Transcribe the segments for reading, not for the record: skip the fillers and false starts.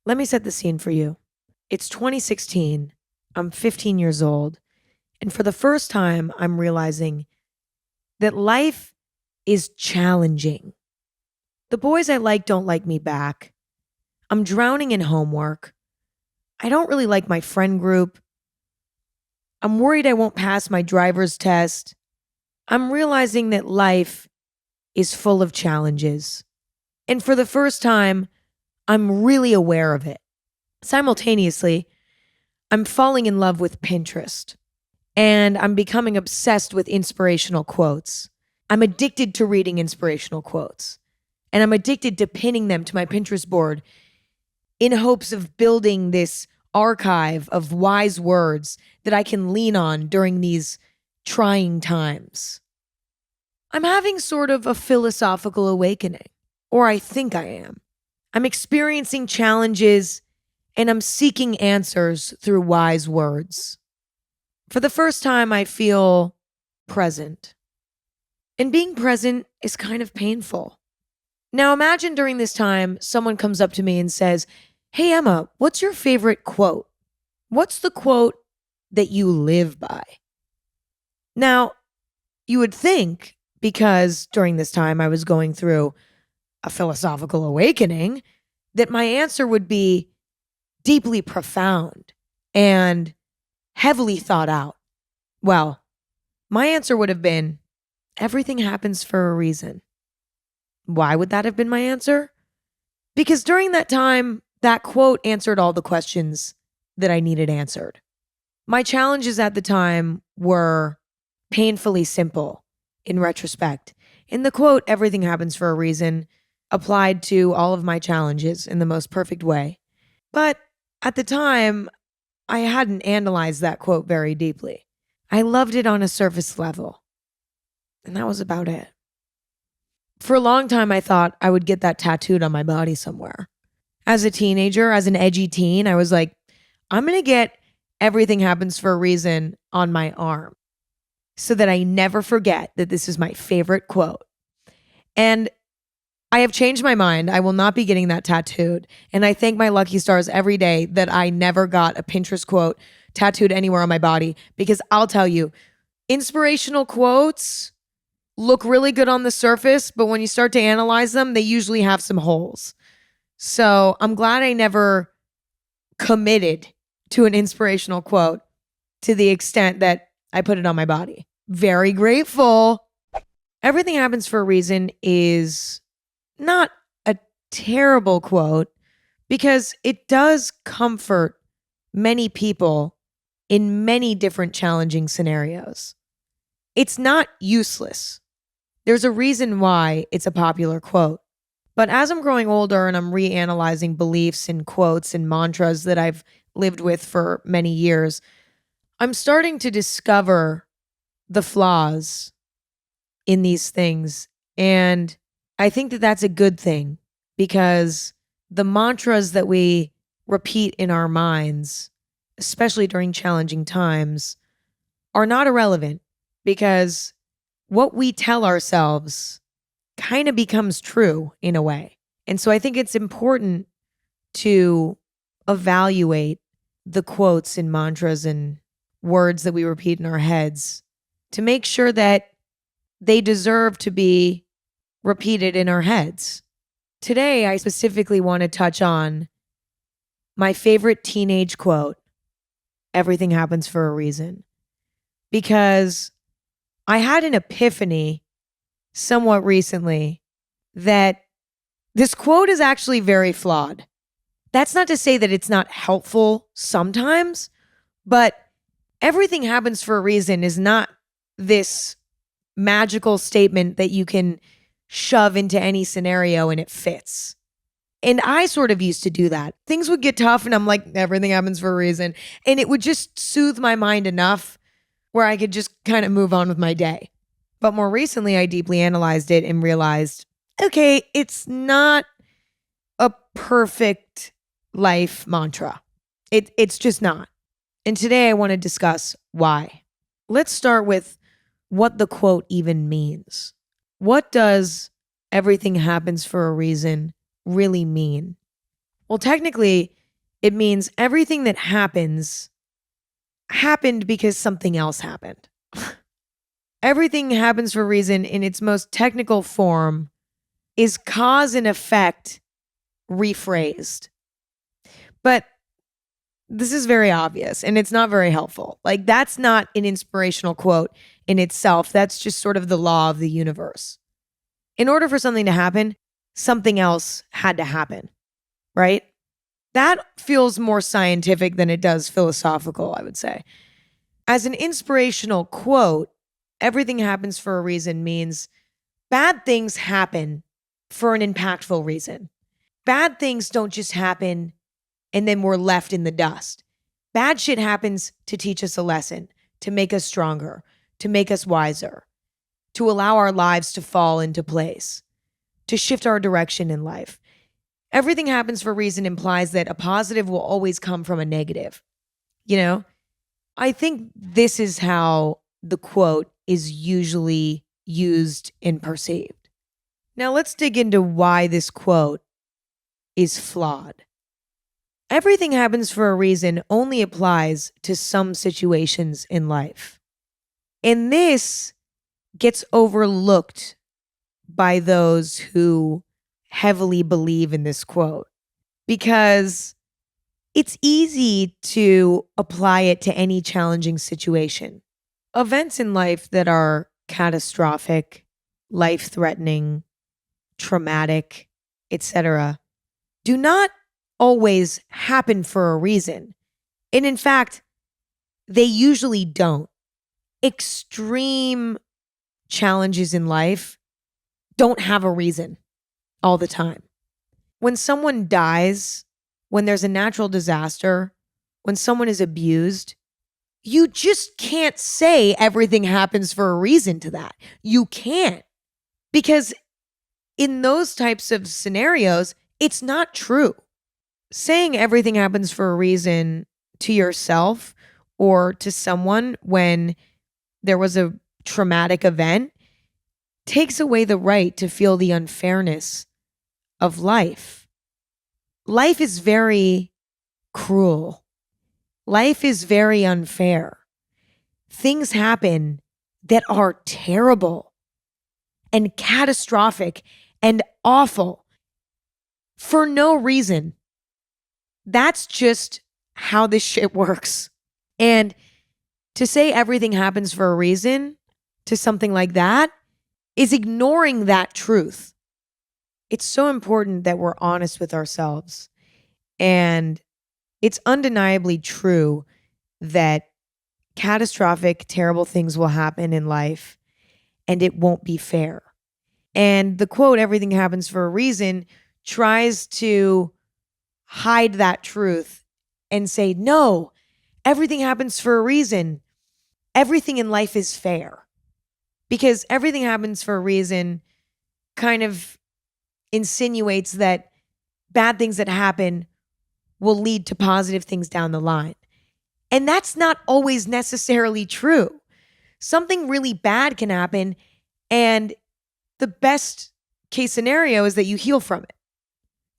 Let me set the scene for you. It's 2016. I'm 15 years old. And for the first time, I'm realizing that life is challenging. The boys I like don't like me back. I'm drowning in homework. I don't really like my friend group. I'm worried I won't pass my driver's test. I'm realizing that life is full of challenges. And for the first time, I'm really aware of it. Simultaneously, I'm falling in love with Pinterest. And I'm becoming obsessed with inspirational quotes. I'm addicted to reading inspirational quotes. And I'm addicted to pinning them to my Pinterest board in hopes of building this archive of wise words that I can lean on during these trying times. I'm having sort of a philosophical awakening, or I think I am. I'm experiencing challenges and I'm seeking answers through wise words. For the first time, I feel present. And being present is kind of painful. Now imagine during this time, someone comes up to me and says, "Hey Emma, what's your favorite quote? What's the quote that you live by?" Now, you would think, because during this time I was going through a philosophical awakening, that my answer would be deeply profound and heavily thought out. Well, my answer would have been, everything happens for a reason. Why would that have been my answer? Because during that time, that quote answered all the questions that I needed answered. My challenges at the time were painfully simple in retrospect. In the quote, everything happens for a reason, applied to all of my challenges in the most perfect way. But at the time, I hadn't analyzed that quote very deeply. I loved it on a surface level. And that was about it. For a long time, I thought I would get that tattooed on my body somewhere. As a teenager, as an edgy teen, I was like, I'm going to get everything happens for a reason on my arm so that I never forget that this is my favorite quote. And I have changed my mind. I will not be getting that tattooed. And I thank my lucky stars every day that I never got a Pinterest quote tattooed anywhere on my body, because I'll tell you, inspirational quotes look really good on the surface, but when you start to analyze them, they usually have some holes. So I'm glad I never committed to an inspirational quote to the extent that I put it on my body. Very grateful. Everything happens for a reason is not a terrible quote because it does comfort many people in many different challenging scenarios. It's not useless. There's a reason why it's a popular quote. But as I'm growing older and I'm reanalyzing beliefs and quotes and mantras that I've lived with for many years, I'm starting to discover the flaws in these things. And I think that that's a good thing, because the mantras that we repeat in our minds, especially during challenging times, are not irrelevant, because what we tell ourselves kind of becomes true in a way. And so I think it's important to evaluate the quotes and mantras and words that we repeat in our heads to make sure that they deserve to be repeated in our heads. Today, I specifically want to touch on my favorite teenage quote, "Everything happens for a reason," because I had an epiphany somewhat recently that this quote is actually very flawed. That's not to say that it's not helpful sometimes, but everything happens for a reason is not this magical statement that you can shove into any scenario and it fits. And I sort of used to do that. Things would get tough and I'm like, everything happens for a reason. And it would just soothe my mind enough where I could just kind of move on with my day. But more recently, I deeply analyzed it and realized, okay, it's not a perfect life mantra. It's just not. And today I want to discuss why. Let's start with what the quote even means. What does "everything happens for a reason" really mean? Well, technically, It means everything that happens happened because something else happened. Everything happens for a reason in its most technical form is cause and effect rephrased. But this is very obvious and it's not very helpful. Like, that's not an inspirational quote in itself. That's just sort of the law of the universe. In order for something to happen, something else had to happen, right? That feels more scientific than it does philosophical, I would say. As an inspirational quote, everything happens for a reason means bad things happen for an impactful reason. Bad things don't just happen and then we're left in the dust. Bad shit happens to teach us a lesson, to make us stronger, to make us wiser, to allow our lives to fall into place, to shift our direction in life. Everything happens for a reason implies that a positive will always come from a negative. You know, I think this is how the quote is usually used and perceived. Now let's dig into why this quote is flawed. Everything happens for a reason only applies to some situations in life. And this gets overlooked by those who heavily believe in this quote because it's easy to apply it to any challenging situation. Events in life that are catastrophic, life-threatening, traumatic, etc., do not always happen for a reason. And in fact, they usually don't. Extreme challenges in life don't have a reason all the time. When someone dies, when there's a natural disaster, when someone is abused, you just can't say everything happens for a reason to that. You can't. Because in those types of scenarios, it's not true. Saying everything happens for a reason to yourself or to someone when there was a traumatic event takes away the right to feel the unfairness of life. Life is very cruel. Life is very unfair. Things happen that are terrible and catastrophic and awful for no reason. That's just how this shit works. And to say everything happens for a reason to something like that is ignoring that truth. It's so important that we're honest with ourselves. And it's undeniably true that catastrophic, terrible things will happen in life and it won't be fair. And the quote, everything happens for a reason, tries to hide that truth and say, no, everything happens for a reason. Everything in life is fair. Because everything happens for a reason kind of insinuates that bad things that happen will lead to positive things down the line. And that's not always necessarily true. Something really bad can happen, and the best case scenario is that you heal from it.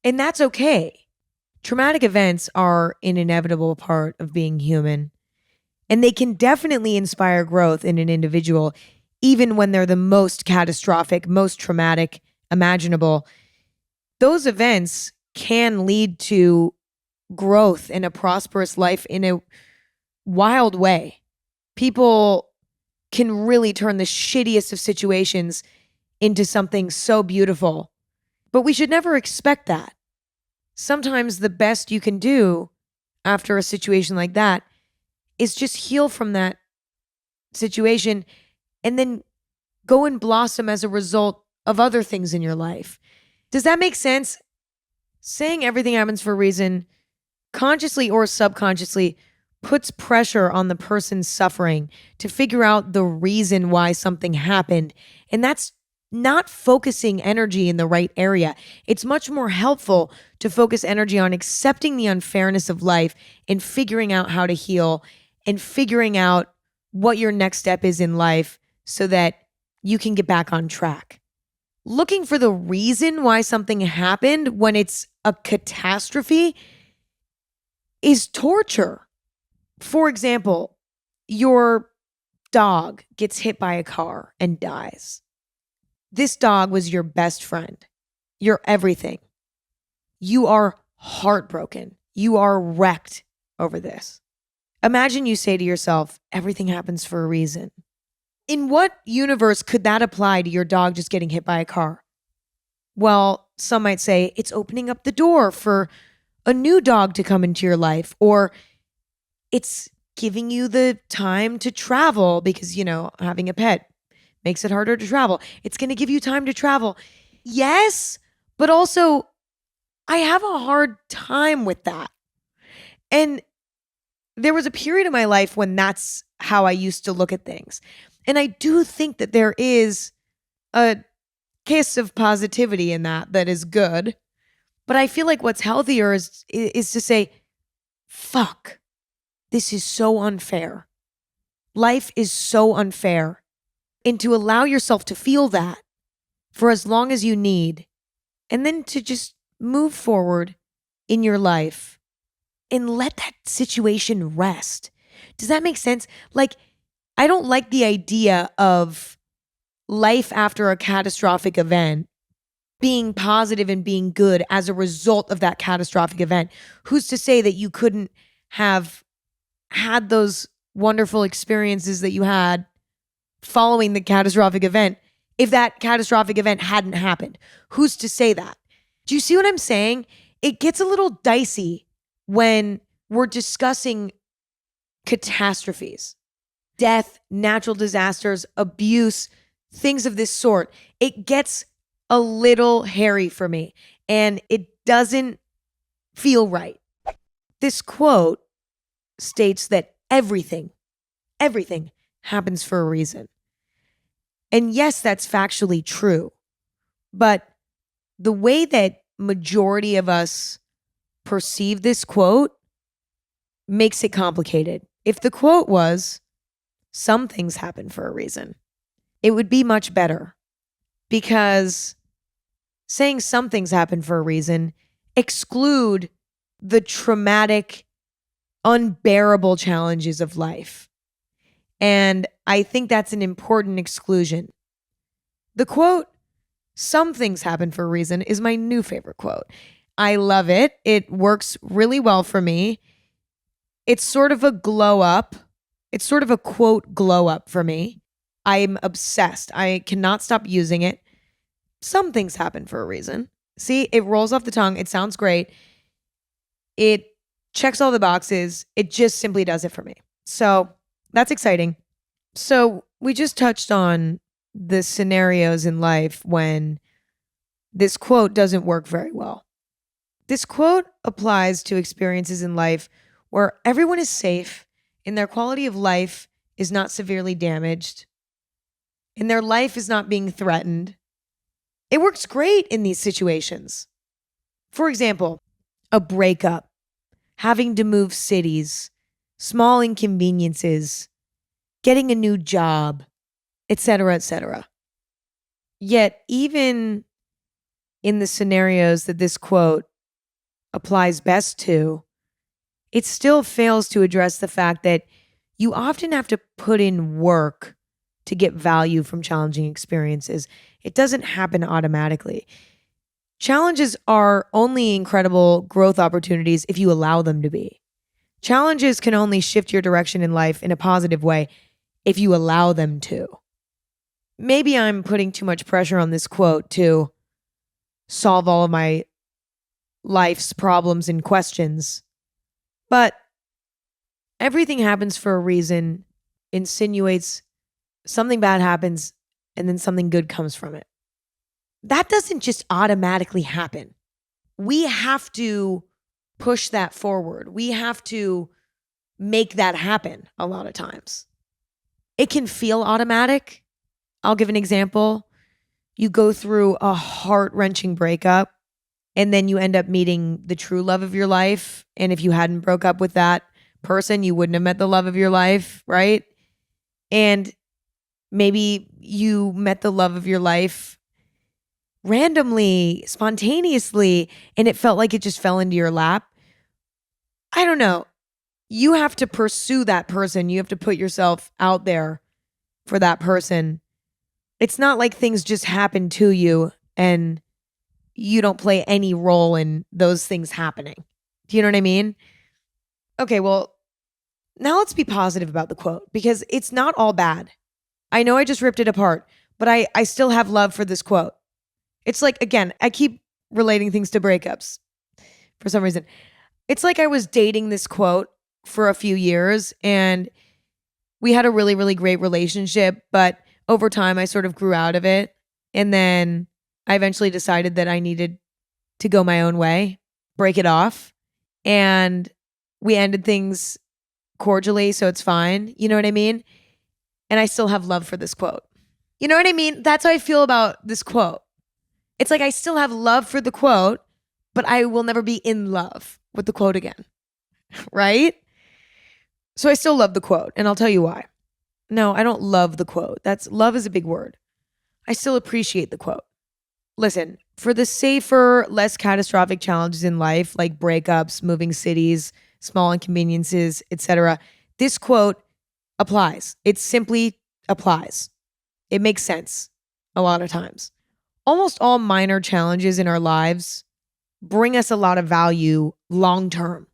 And that's okay. Traumatic events are an inevitable part of being human, and they can definitely inspire growth in an individual, even when they're the most catastrophic, most traumatic imaginable. Those events can lead to growth and a prosperous life in a wild way. People can really turn the shittiest of situations into something so beautiful. But we should never expect that. Sometimes the best you can do after a situation like that is just heal from that situation and then go and blossom as a result of other things in your life. Does that make sense? Saying everything happens for a reason, consciously or subconsciously, puts pressure on the person suffering to figure out the reason why something happened. And that's not focusing energy in the right area. It's much more helpful to focus energy on accepting the unfairness of life and figuring out how to heal and figuring out what your next step is in life so that you can get back on track. Looking for the reason why something happened when it's a catastrophe is torture. For example, your dog gets hit by a car and dies. This dog was your best friend, your everything. You are heartbroken. You are wrecked over this. Imagine you say to yourself, everything happens for a reason. In what universe could that apply to your dog just getting hit by a car? Well, some might say it's opening up the door for a new dog to come into your life, or it's giving you the time to travel because, having a pet makes it harder to travel. It's going to give you time to travel. Yes, but also I have a hard time with that. And there was a period in my life when that's how I used to look at things. And I do think that there is a kiss of positivity in that is good. But I feel like what's healthier is to say, fuck, this is so unfair. Life is so unfair. And to allow yourself to feel that for as long as you need, and then to just move forward in your life and let that situation rest. Does that make sense? Like, I don't like the idea of life after a catastrophic event being positive and being good as a result of that catastrophic event. Who's to say that you couldn't have had those wonderful experiences that you had following the catastrophic event if that catastrophic event hadn't happened? Who's to say that? Do you see what I'm saying? It gets a little dicey when we're discussing catastrophes, death, natural disasters, abuse, things of this sort. It gets a little hairy for me, and it doesn't feel right. This quote states that everything happens for a reason. And yes, that's factually true. But the way that majority of us perceive this quote makes it complicated. If the quote was, some things happen for a reason, it would be much better, because saying some things happen for a reason exclude the traumatic, unbearable challenges of life. And I think that's an important exclusion. The quote, some things happen for a reason, is my new favorite quote. I love it. It works really well for me. It's sort of a glow up. It's sort of a quote glow up for me. I'm obsessed. I cannot stop using it. Some things happen for a reason. See, it rolls off the tongue. It sounds great. It checks all the boxes. It just simply does it for me. So that's exciting. So we just touched on the scenarios in life when this quote doesn't work very well. This quote applies to experiences in life where everyone is safe and their quality of life is not severely damaged and their life is not being threatened. It works great in these situations. For example, a breakup, having to move cities, small inconveniences, getting a new job, etc., etc. Yet, even in the scenarios that this quote applies best to, it still fails to address the fact that you often have to put in work to get value from challenging experiences. It doesn't happen automatically. Challenges are only incredible growth opportunities if you allow them to be. Challenges can only shift your direction in life in a positive way if you allow them to. Maybe I'm putting too much pressure on this quote to solve all of my life's problems and questions, but everything happens for a reason insinuates something bad happens and then something good comes from it. That doesn't just automatically happen. We have to push that forward. We have to make that happen a lot of times. It can feel automatic. I'll give an example. You go through a heart-wrenching breakup and then you end up meeting the true love of your life. And if you hadn't broke up with that person, you wouldn't have met the love of your life, right? And maybe you met the love of your life randomly, spontaneously, and it felt like it just fell into your lap. I don't know. You have to pursue that person. You have to put yourself out there for that person. It's not like things just happen to you and you don't play any role in those things happening. Do you know what I mean? Okay, well, now let's be positive about the quote because it's not all bad. I know I just ripped it apart, but I still have love for this quote. It's like, again, I keep relating things to breakups for some reason. It's like I was dating this quote for a few years and we had a really, really great relationship, but over time I sort of grew out of it. And then I eventually decided that I needed to go my own way, break it off. And we ended things cordially, so it's fine. You know what I mean? And I still have love for this quote. You know what I mean? That's how I feel about this quote. It's like I still have love for the quote, but I will never be in love with the quote again. Right? So I still love the quote, and I'll tell you why. No, I don't love the quote. Love is a big word. I still appreciate the quote. Listen, for the safer, less catastrophic challenges in life, like breakups, moving cities, small inconveniences, etc., this quote applies. It simply applies. It makes sense a lot of times. Almost all minor challenges in our lives bring us a lot of value long term.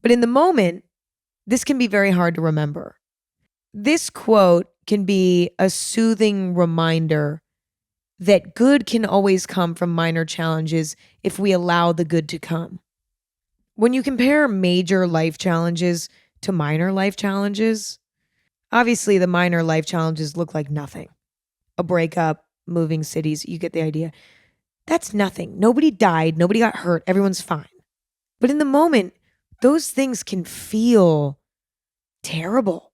But in the moment, this can be very hard to remember. This quote can be a soothing reminder that good can always come from minor challenges if we allow the good to come. When you compare major life challenges to minor life challenges, obviously the minor life challenges look like nothing. A breakup, moving cities, you get the idea. That's nothing. Nobody died, nobody got hurt, everyone's fine. But in the moment, those things can feel terrible.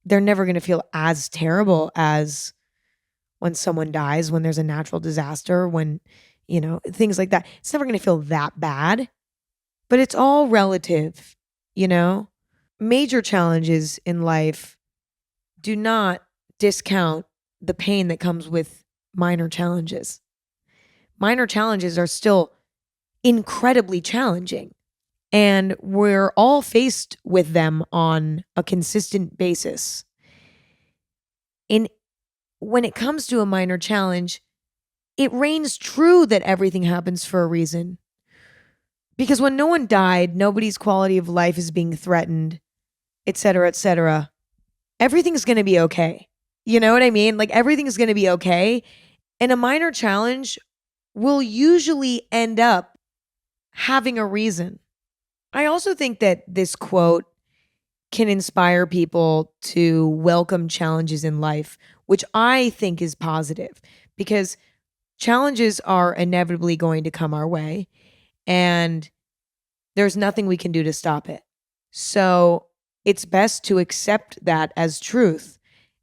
They're never going to feel as terrible as when someone dies, when there's a natural disaster, when, things like that. It's never going to feel that bad, but it's all relative, Major challenges in life do not discount the pain that comes with minor challenges. Minor challenges are still incredibly challenging, and we're all faced with them on a consistent basis. When it comes to a minor challenge, it reigns true that everything happens for a reason. Because when no one died, nobody's quality of life is being threatened, et cetera, everything's going to be okay. You know what I mean? Like everything's going to be okay. And a minor challenge will usually end up having a reason. I also think that this quote can inspire people to welcome challenges in life, which I think is positive because challenges are inevitably going to come our way and there's nothing we can do to stop it. So it's best to accept that as truth.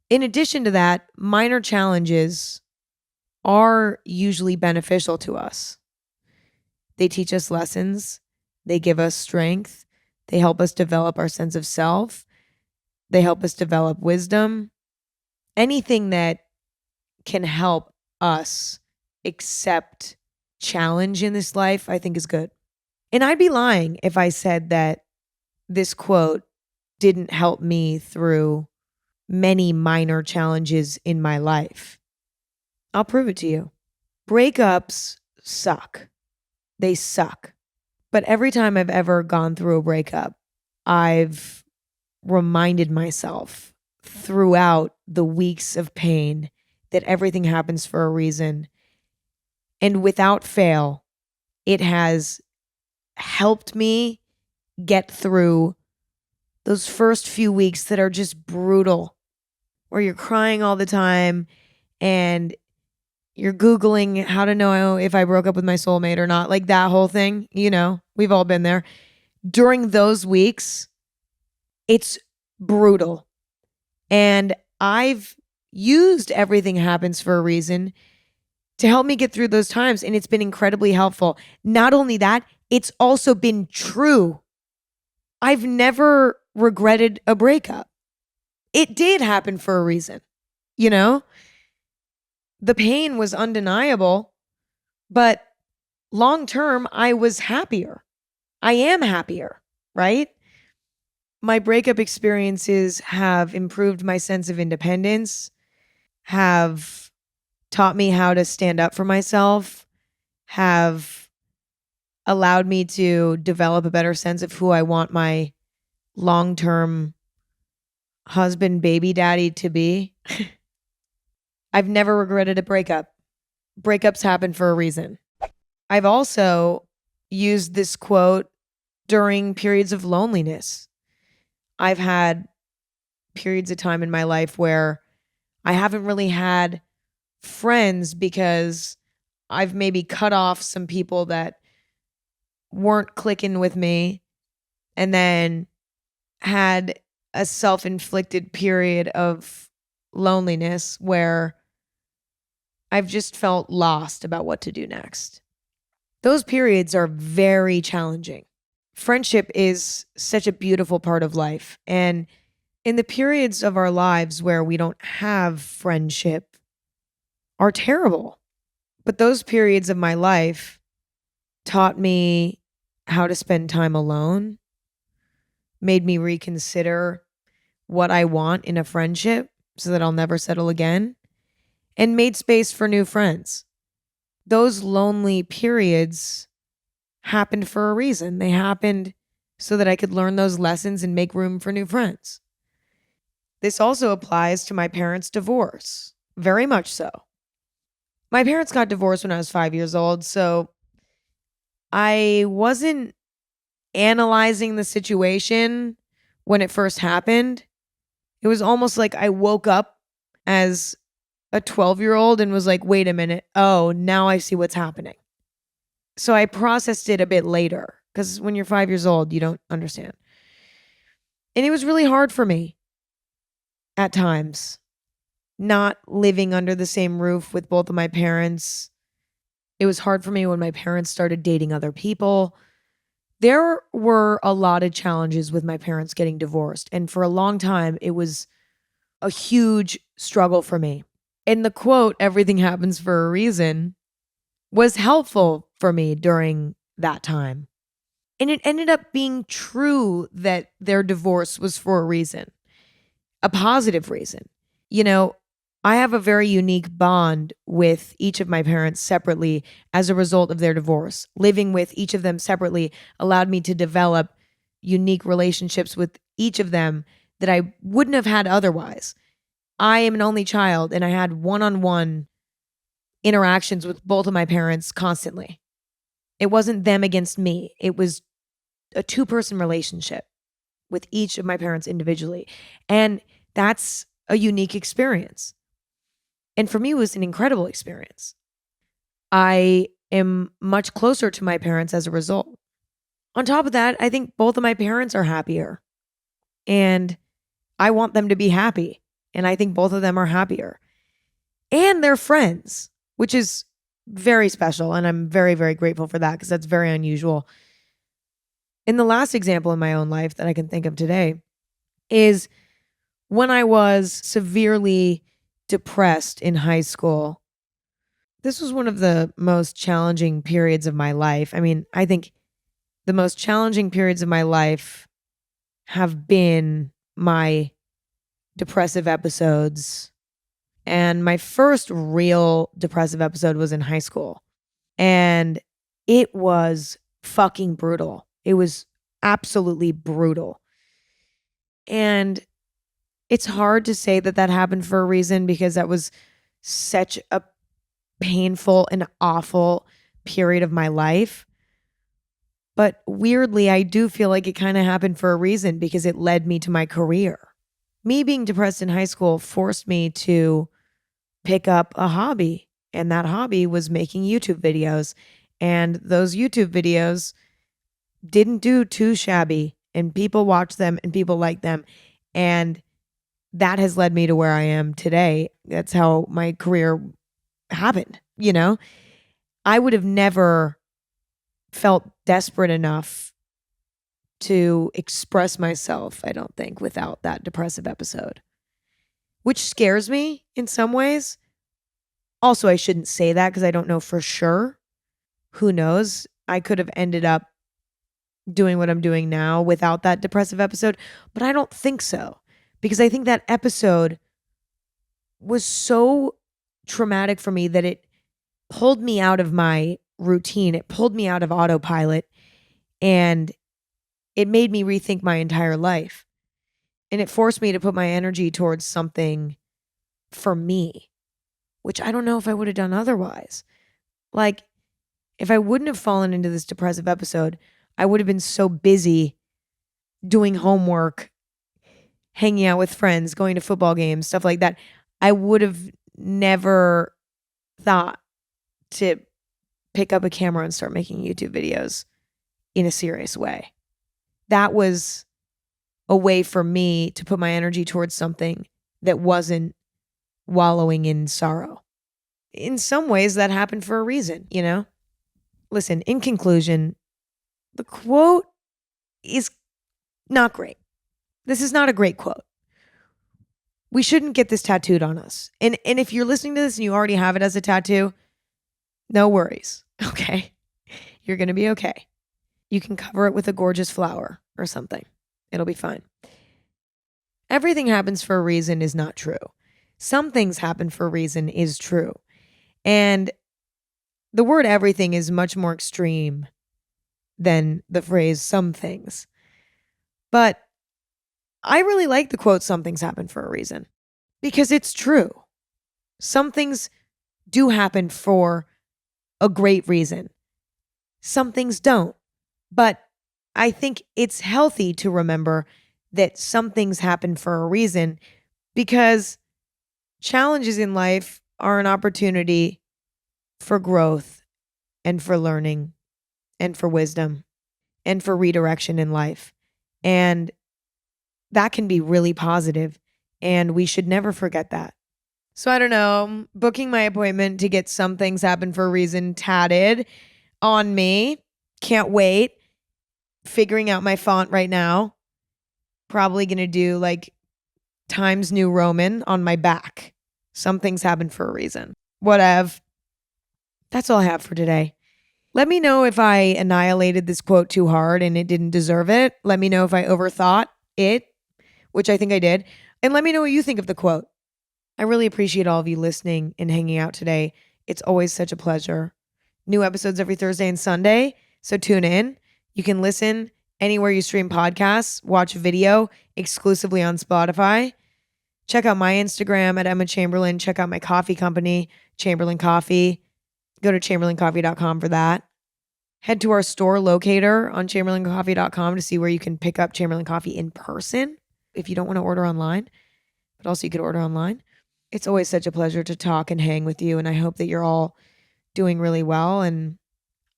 In addition to that, minor challenges are usually beneficial to us. They teach us lessons. They give us strength. They help us develop our sense of self. They help us develop wisdom. Anything that can help us accept challenge in this life, I think is good. And I'd be lying if I said that this quote didn't help me through many minor challenges in my life. I'll prove it to you. Breakups suck. They suck. But every time I've ever gone through a breakup, I've reminded myself throughout the weeks of pain that everything happens for a reason. And without fail, it has helped me get through those first few weeks that are just brutal, where you're crying all the time and you're Googling how to know if I broke up with my soulmate or not, like that whole thing, we've all been there. During those weeks, it's brutal. And I've used everything happens for a reason to help me get through those times. And it's been incredibly helpful. Not only that, it's also been true. I've never regretted a breakup. It did happen for a reason, The pain was undeniable, but long term, I was happier. I am happier, right? My breakup experiences have improved my sense of independence, have taught me how to stand up for myself, have allowed me to develop a better sense of who I want my long term husband, baby daddy to be. I've never regretted a breakup. Breakups happen for a reason. I've also used this quote during periods of loneliness. I've had periods of time in my life where I haven't really had friends because I've maybe cut off some people that weren't clicking with me, and then had a self inflicted period of loneliness where I've just felt lost about what to do next. Those periods are very challenging. Friendship is such a beautiful part of life. And in the periods of our lives where we don't have friendship are terrible. But those periods of my life taught me how to spend time alone, made me reconsider what I want in a friendship so that I'll never settle again, and made space for new friends. Those lonely periods happened for a reason. They happened so that I could learn those lessons and make room for new friends. This also applies to my parents' divorce, very much so. My parents got divorced when I was 5 years old, so I wasn't analyzing the situation when it first happened. It was almost like I woke up as a 12-year-old and was like, wait a minute. Oh, now I see what's happening. So I processed it a bit later because when you're 5 years old, you don't understand. And it was really hard for me at times, not living under the same roof with both of my parents. It was hard for me when my parents started dating other people. There were a lot of challenges with my parents getting divorced. And for a long time, it was a huge struggle for me. And the quote, everything happens for a reason, was helpful for me during that time. And it ended up being true that their divorce was for a reason, a positive reason. You know, I have a very unique bond with each of my parents separately as a result of their divorce. Living with each of them separately allowed me to develop unique relationships with each of them that I wouldn't have had otherwise. I am an only child and I had one-on-one interactions with both of my parents constantly. It wasn't them against me. It was a two-person relationship with each of my parents individually. And that's a unique experience. And for me, it was an incredible experience. I am much closer to my parents as a result. On top of that, I think both of my parents are happier. And I want them to be happy. And I think both of them are happier. And they're friends, which is very special. And I'm very, very grateful for that because that's very unusual. And the last example in my own life that I can think of today is when I was severely depressed in high school. This was one of the most challenging periods of my life. I mean, I think the most challenging periods of my life have been my depressive episodes. And my first real depressive episode was in high school. And it was fucking brutal. It was absolutely brutal. And it's hard to say that that happened for a reason because that was such a painful and awful period of my life. But weirdly, I do feel like it kind of happened for a reason because it led me to my career. Me being depressed in high school forced me to pick up a hobby, and that hobby was making YouTube videos. And those YouTube videos didn't do too shabby, and people watched them and people liked them. And that has led me to where I am today. That's how my career happened. You know, I would have never felt desperate enough to express myself, I don't think, without that depressive episode, which scares me in some ways. Also, I shouldn't say that because I don't know for sure. Who knows? I could have ended up doing what I'm doing now without that depressive episode, but I don't think so because I think that episode was so traumatic for me that it pulled me out of my routine. It pulled me out of autopilot and it made me rethink my entire life. And it forced me to put my energy towards something for me, which I don't know if I would have done otherwise. Like, if I wouldn't have fallen into this depressive episode, I would have been so busy doing homework, hanging out with friends, going to football games, stuff like that. I would have never thought to pick up a camera and start making YouTube videos in a serious way. That was a way for me to put my energy towards something that wasn't wallowing in sorrow. In some ways, that happened for a reason, you know? Listen, in conclusion, the quote is not great. This is not a great quote. We shouldn't get this tattooed on us. And if you're listening to this and you already have it as a tattoo, no worries, okay? You're going to be okay. You can cover it with a gorgeous flower or something. It'll be fine. Everything happens for a reason is not true. Some things happen for a reason is true. And the word everything is much more extreme than the phrase some things. But I really like the quote, some things happen for a reason, because it's true. Some things do happen for a great reason. Some things don't. But I think it's healthy to remember that some things happen for a reason, because challenges in life are an opportunity for growth and for learning and for wisdom and for redirection in life. And that can be really positive, and we should never forget that. So I don't know, booking my appointment to get some things happen for a reason tatted on me. Can't wait. Figuring out my font right now. Probably going to do like Times New Roman on my back. Some things happen for a reason. Whatever. That's all I have for today. Let me know if I annihilated this quote too hard and it didn't deserve it. Let me know if I overthought it, which I think I did. And let me know what you think of the quote. I really appreciate all of you listening and hanging out today. It's always such a pleasure. New episodes every Thursday and Sunday, so tune in. You can listen anywhere you stream podcasts, watch video exclusively on Spotify. Check out my Instagram at Emma Chamberlain. Check out my coffee company, Chamberlain Coffee. Go to chamberlaincoffee.com for that. Head to our store locator on chamberlaincoffee.com to see where you can pick up Chamberlain Coffee in person if you don't want to order online, but also you could order online. It's always such a pleasure to talk and hang with you, and I hope that you're all doing really well, and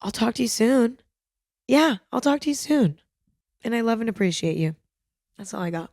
I'll talk to you soon. Yeah, I'll talk to you soon. And I love and appreciate you. That's all I got.